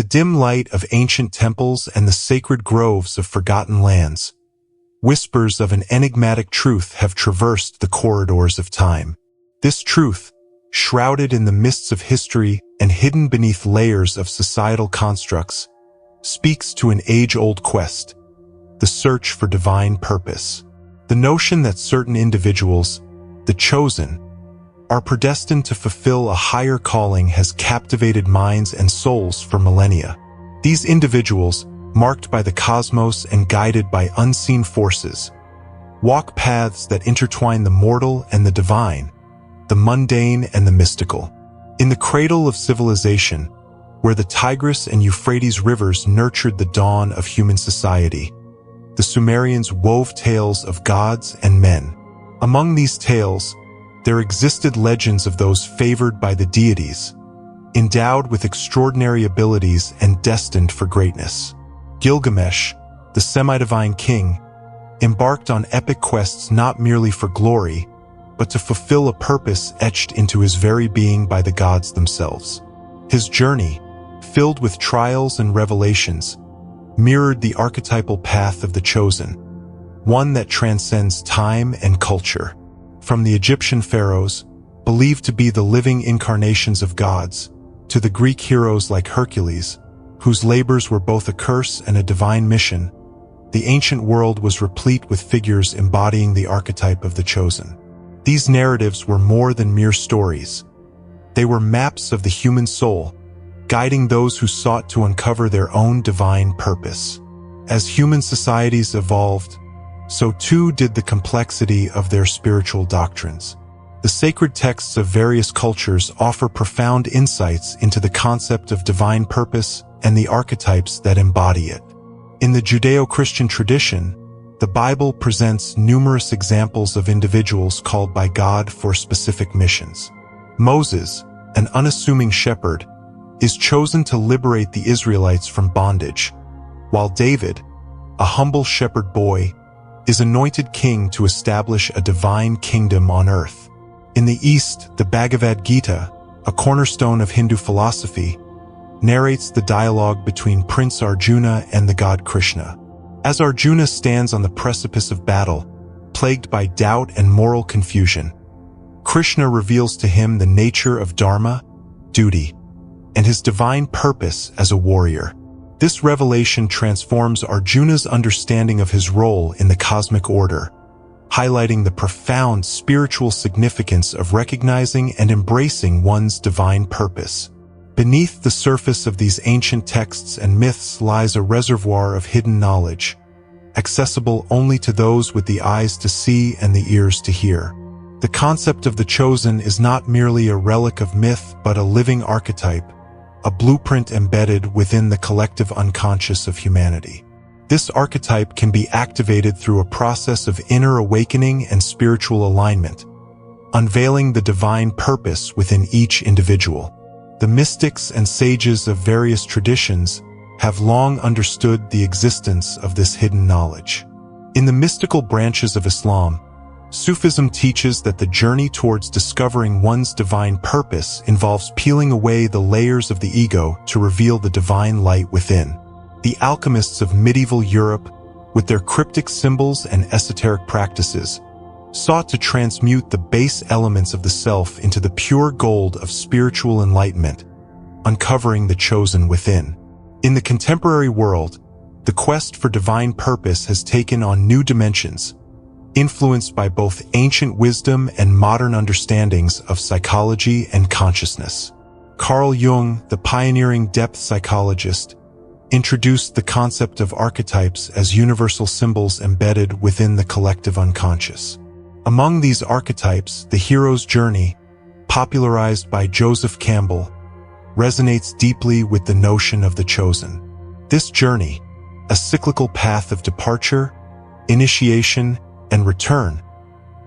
the dim light of ancient temples and the sacred groves of forgotten lands, whispers of an enigmatic truth have traversed the corridors of time. This truth, shrouded in the mists of history and hidden beneath layers of societal constructs, speaks to an age-old quest, the search for divine purpose. The notion that certain individuals, the chosen, are predestined to fulfill a higher calling has captivated minds and souls for millennia. These individuals, marked by the cosmos and guided by unseen forces, walk paths that intertwine the mortal and the divine, the mundane and the mystical. In the cradle of civilization, where the Tigris and Euphrates rivers nurtured the dawn of human society, the Sumerians wove tales of gods and men. Among these tales, there existed legends of those favored by the deities, endowed with extraordinary abilities and destined for greatness. Gilgamesh, the semi-divine king, embarked on epic quests not merely for glory, but to fulfill a purpose etched into his very being by the gods themselves. His journey, filled with trials and revelations, mirrored the archetypal path of the chosen, one that transcends time and culture. From the Egyptian pharaohs, believed to be the living incarnations of gods, to the Greek heroes like Hercules, whose labors were both a curse and a divine mission, the ancient world was replete with figures embodying the archetype of the chosen. These narratives were more than mere stories. They were maps of the human soul, guiding those who sought to uncover their own divine purpose. As human societies evolved, so too did the complexity of their spiritual doctrines. The sacred texts of various cultures offer profound insights into the concept of divine purpose and the archetypes that embody it. In the Judeo-Christian tradition, the Bible presents numerous examples of individuals called by God for specific missions. Moses, an unassuming shepherd, is chosen to liberate the Israelites from bondage, while David, a humble shepherd boy, is anointed king to establish a divine kingdom on earth. In the East, the Bhagavad Gita, a cornerstone of Hindu philosophy, narrates the dialogue between Prince Arjuna and the god Krishna. As Arjuna stands on the precipice of battle, plagued by doubt and moral confusion, Krishna reveals to him the nature of dharma, duty, and his divine purpose as a warrior. This revelation transforms Arjuna's understanding of his role in the cosmic order, highlighting the profound spiritual significance of recognizing and embracing one's divine purpose. Beneath the surface of these ancient texts and myths lies a reservoir of hidden knowledge, accessible only to those with the eyes to see and the ears to hear. The concept of the chosen is not merely a relic of myth but a living archetype, a blueprint embedded within the collective unconscious of humanity. This archetype can be activated through a process of inner awakening and spiritual alignment, unveiling the divine purpose within each individual. The mystics and sages of various traditions have long understood the existence of this hidden knowledge. In the mystical branches of Islam, Sufism teaches that the journey towards discovering one's divine purpose involves peeling away the layers of the ego to reveal the divine light within. The alchemists of medieval Europe, with their cryptic symbols and esoteric practices, sought to transmute the base elements of the self into the pure gold of spiritual enlightenment, uncovering the chosen within. In the contemporary world, the quest for divine purpose has taken on new dimensions, influenced by both ancient wisdom and modern understandings of psychology and consciousness. Carl Jung, the pioneering depth psychologist, introduced the concept of archetypes as universal symbols embedded within the collective unconscious. Among these archetypes, the hero's journey, popularized by Joseph Campbell, resonates deeply with the notion of the chosen. This journey, a cyclical path of departure, initiation, and return,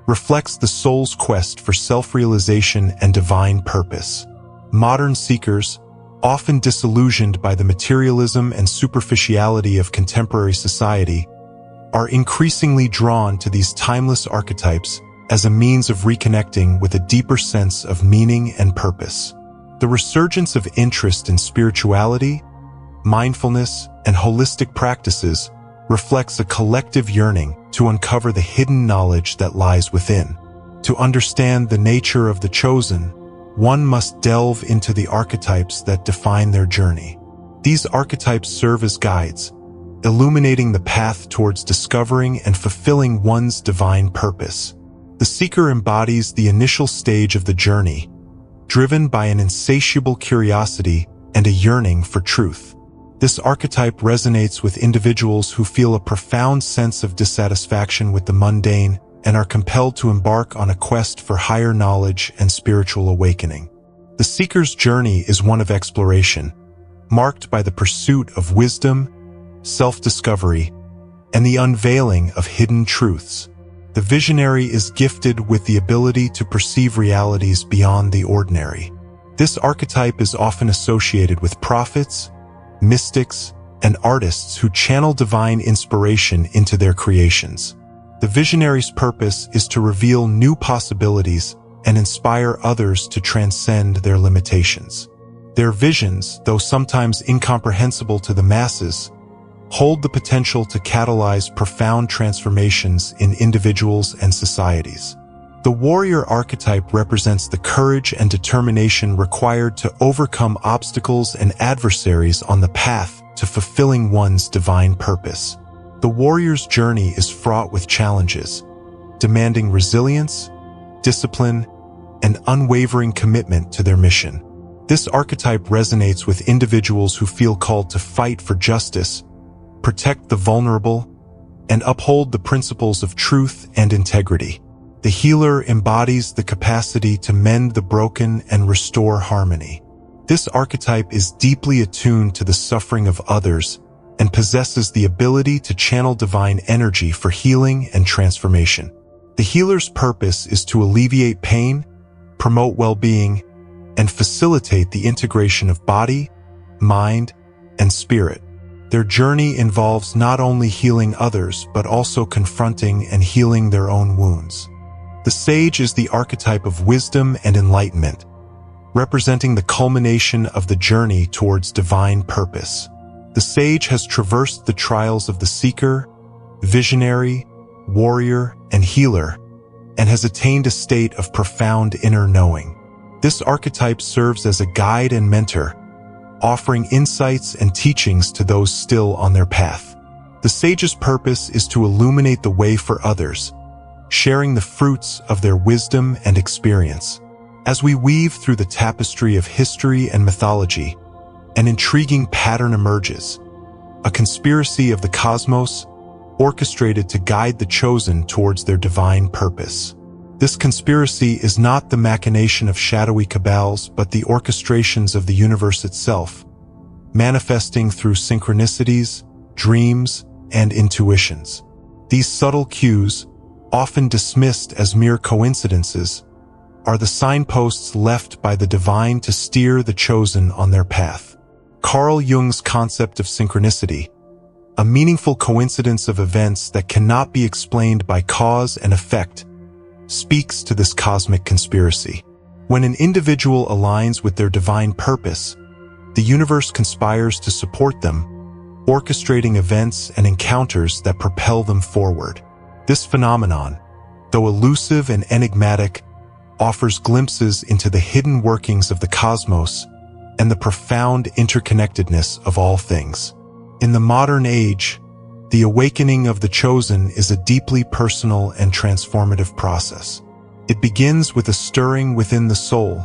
reflects the soul's quest for self-realization and divine purpose. Modern seekers, often disillusioned by the materialism and superficiality of contemporary society, are increasingly drawn to these timeless archetypes as a means of reconnecting with a deeper sense of meaning and purpose. The resurgence of interest in spirituality, mindfulness, and holistic practices reflects a collective yearning to uncover the hidden knowledge that lies within. To understand the nature of the chosen, one must delve into the archetypes that define their journey. These archetypes serve as guides, illuminating the path towards discovering and fulfilling one's divine purpose. The seeker embodies the initial stage of the journey, driven by an insatiable curiosity and a yearning for truth. This archetype resonates with individuals who feel a profound sense of dissatisfaction with the mundane and are compelled to embark on a quest for higher knowledge and spiritual awakening. The seeker's journey is one of exploration, marked by the pursuit of wisdom, self-discovery, and the unveiling of hidden truths. The visionary is gifted with the ability to perceive realities beyond the ordinary. This archetype is often associated with prophets, mystics, and artists who channel divine inspiration into their creations. The visionary's purpose is to reveal new possibilities and inspire others to transcend their limitations. Their visions, though sometimes incomprehensible to the masses, hold the potential to catalyze profound transformations in individuals and societies. The warrior archetype represents the courage and determination required to overcome obstacles and adversaries on the path to fulfilling one's divine purpose. The warrior's journey is fraught with challenges, demanding resilience, discipline, and unwavering commitment to their mission. This archetype resonates with individuals who feel called to fight for justice, protect the vulnerable, and uphold the principles of truth and integrity. The healer embodies the capacity to mend the broken and restore harmony. This archetype is deeply attuned to the suffering of others and possesses the ability to channel divine energy for healing and transformation. The healer's purpose is to alleviate pain, promote well-being, and facilitate the integration of body, mind, and spirit. Their journey involves not only healing others but also confronting and healing their own wounds. The sage is the archetype of wisdom and enlightenment, representing the culmination of the journey towards divine purpose. The sage has traversed the trials of the seeker, visionary, warrior, and healer, and has attained a state of profound inner knowing. This archetype serves as a guide and mentor, offering insights and teachings to those still on their path. The sage's purpose is to illuminate the way for others, sharing the fruits of their wisdom and experience. As we weave through the tapestry of history and mythology, an intriguing pattern emerges, a conspiracy of the cosmos orchestrated to guide the chosen towards their divine purpose. This conspiracy is not the machination of shadowy cabals, but the orchestrations of the universe itself, manifesting through synchronicities, dreams, and intuitions. These subtle cues, often dismissed as mere coincidences, are the signposts left by the divine to steer the chosen on their path. Carl Jung's concept of synchronicity, a meaningful coincidence of events that cannot be explained by cause and effect, speaks to this cosmic conspiracy. When an individual aligns with their divine purpose, the universe conspires to support them, orchestrating events and encounters that propel them forward. This phenomenon, though elusive and enigmatic, offers glimpses into the hidden workings of the cosmos and the profound interconnectedness of all things. In the modern age, the awakening of the chosen is a deeply personal and transformative process. It begins with a stirring within the soul,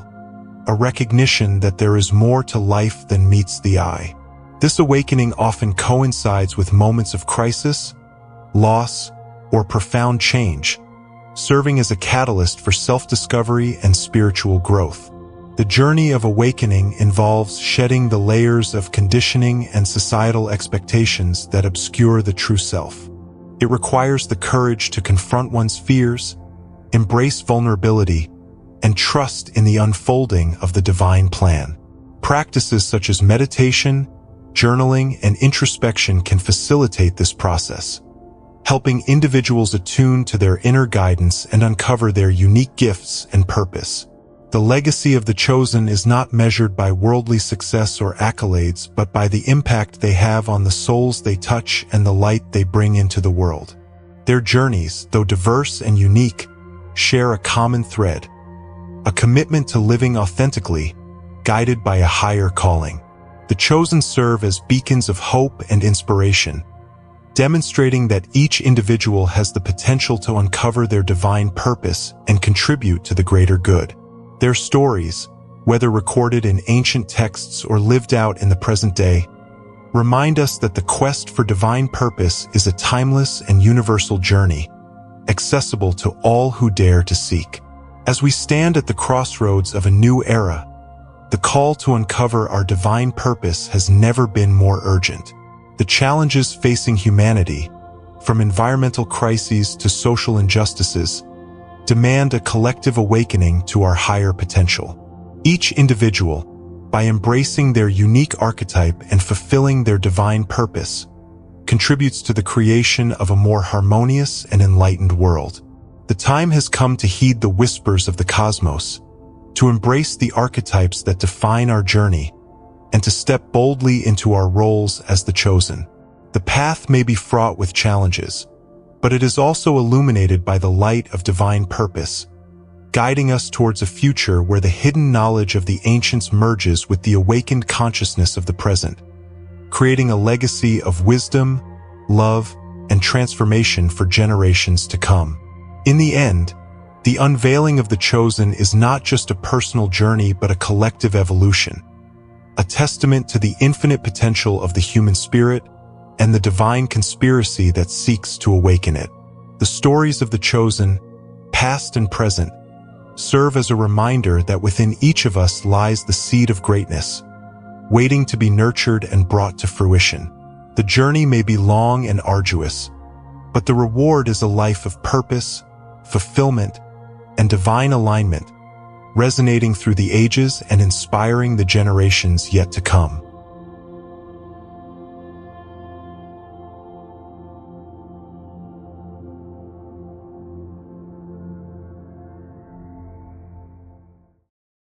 a recognition that there is more to life than meets the eye. This awakening often coincides with moments of crisis, loss, or profound change, serving as a catalyst for self-discovery and spiritual growth. The journey of awakening involves shedding the layers of conditioning and societal expectations that obscure the true self. It requires the courage to confront one's fears, embrace vulnerability, and trust in the unfolding of the divine plan. Practices such as meditation, journaling, and introspection can facilitate this process, helping individuals attune to their inner guidance and uncover their unique gifts and purpose. The legacy of the chosen is not measured by worldly success or accolades, but by the impact they have on the souls they touch and the light they bring into the world. Their journeys, though diverse and unique, share a common thread: a commitment to living authentically, guided by a higher calling. The chosen serve as beacons of hope and inspiration, demonstrating that each individual has the potential to uncover their divine purpose and contribute to the greater good. Their stories, whether recorded in ancient texts or lived out in the present day, remind us that the quest for divine purpose is a timeless and universal journey, accessible to all who dare to seek. As we stand at the crossroads of a new era, the call to uncover our divine purpose has never been more urgent. The challenges facing humanity, from environmental crises to social injustices, demand a collective awakening to our higher potential. Each individual, by embracing their unique archetype and fulfilling their divine purpose, contributes to the creation of a more harmonious and enlightened world. The time has come to heed the whispers of the cosmos, to embrace the archetypes that define our journey, and to step boldly into our roles as the chosen. The path may be fraught with challenges, but it is also illuminated by the light of divine purpose, guiding us towards a future where the hidden knowledge of the ancients merges with the awakened consciousness of the present, creating a legacy of wisdom, love, and transformation for generations to come. In the end, the unveiling of the chosen is not just a personal journey but a collective evolution, a testament to the infinite potential of the human spirit and the divine conspiracy that seeks to awaken it. The stories of the chosen, past and present, serve as a reminder that within each of us lies the seed of greatness, waiting to be nurtured and brought to fruition. The journey may be long and arduous, but the reward is a life of purpose, fulfillment, and divine alignment, resonating through the ages and inspiring the generations yet to come.